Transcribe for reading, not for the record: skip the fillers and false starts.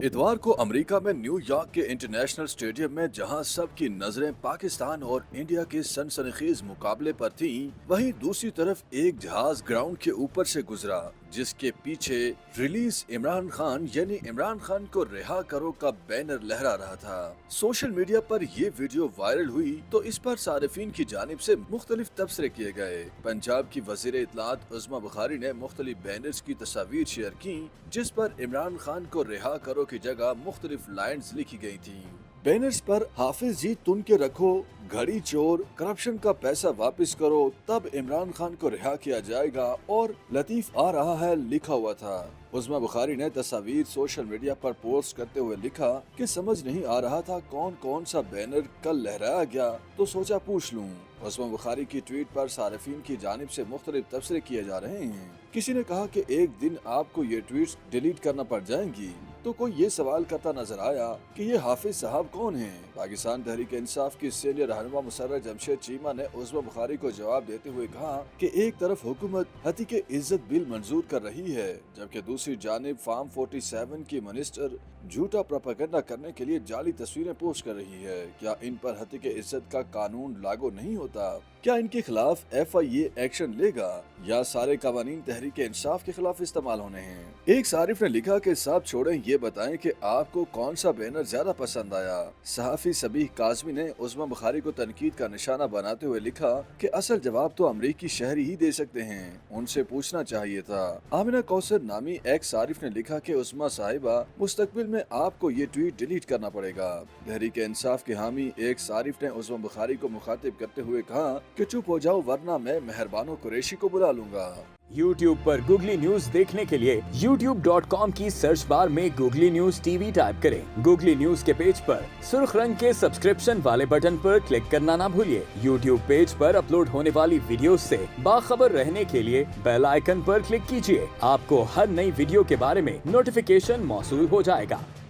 इतवार को अमेरिका में न्यूयॉर्क के इंटरनेशनल स्टेडियम में जहां सबकी नजरें पाकिस्तान और इंडिया के सनसनीखेज मुकाबले पर थीं, वहीं दूसरी तरफ एक जहाज ग्राउंड के ऊपर से गुजरा जिसके पीछे रिलीज इमरान खान यानी इमरान खान को रिहा करो का बैनर लहरा रहा था। सोशल मीडिया पर ये वीडियो वायरल हुई तो इस पर सारिफीन की जानिब से मुख्तलिफ तबसरे किए गए। पंजाब की वजीर इत्तलात उज़्मा बुखारी ने मुख्तलिफ बैनर्स की तस्वीर शेयर की जिस पर इमरान खान को रिहा करो की जगह मुख्तलिफ लाइन्स लिखी गई थी। बैनर्स पर हाफिज जी तुन के रखो, घड़ी चोर, करप्शन का पैसा वापस करो, तब इमरान खान को रिहा किया जाएगा और लतीफ आ रहा है लिखा हुआ था। उज़्मा बुखारी ने तस्वीर सोशल मीडिया पर पोस्ट करते हुए लिखा कि समझ नहीं आ रहा था कौन कौन सा बैनर कल लहराया गया तो सोचा पूछ लूं। उज़्मा बुखारी की ट्वीट पर सारिफीन की जानिब से मुख्तलिफ तबसरे किए जा रहे हैं। किसी ने कहा कि एक दिन आपको ये ट्वीट्स डिलीट करना पड़ जाएंगी, तो कोई ये सवाल करता नजर आया कि ये हाफिज साहब कौन हैं। पाकिस्तान तहरीक इंसाफ की सीनियर रहनुमा मुसर्रत जमशेद चीमा ने उज़्मा बुखारी को जवाब देते हुए कहा कि एक तरफ हुकूमत हतीक इज्जत बिल मंजूर कर रही है जबकि दूसरी जानिब फार्म 47 की मिनिस्टर झूठा प्रोपेगेंडा करने के लिए जाली तस्वीरें पोस्ट कर रही है। क्या इन पर हतीक इज्जत का कानून लागू नहीं होता? क्या इनके खिलाफ FIA एक्शन लेगा या सारे कवानीन तहरीक इंसाफ के खिलाफ इस्तेमाल होने हैं? एक सारिफ ने लिखा कि साहब छोड़ें, ये बताएं कि आपको कौन सा बैनर ज्यादा पसंद आया। सहाफी सबीह काज़मी ने उज़्मा बुखारी को तनकीद का निशाना बनाते हुए लिखा कि असल जवाब तो अमरीकी शहरी ही दे सकते हैं, उनसे पूछना चाहिए था। आमिना कौसर नामी एक सारिफ ने लिखा कि उज़्मा साहिबा मुस्तकबिल में आपको ये ट्वीट डिलीट करना पड़ेगा। तहरीक इंसाफ के हामी एक सारिफ ने उज़्मा बुखारी को मुखातिब करते हुए कहा कि चुप हो जाओ वरना मैं मेहरबानो कुरैशी को बुला लूंगा। YouTube पर गूगली न्यूज देखने के लिए youtube.com की सर्च बार में गूगली न्यूज TV टाइप करें। गूगली न्यूज के पेज पर सुर्ख रंग के सब्सक्रिप्शन वाले बटन पर क्लिक करना ना भूलिए। YouTube पेज पर अपलोड होने वाली वीडियोस से बाखबर रहने के लिए बेल आइकन पर क्लिक कीजिए। आपको हर नई वीडियो के बारे में नोटिफिकेशन मौसूल हो जाएगा।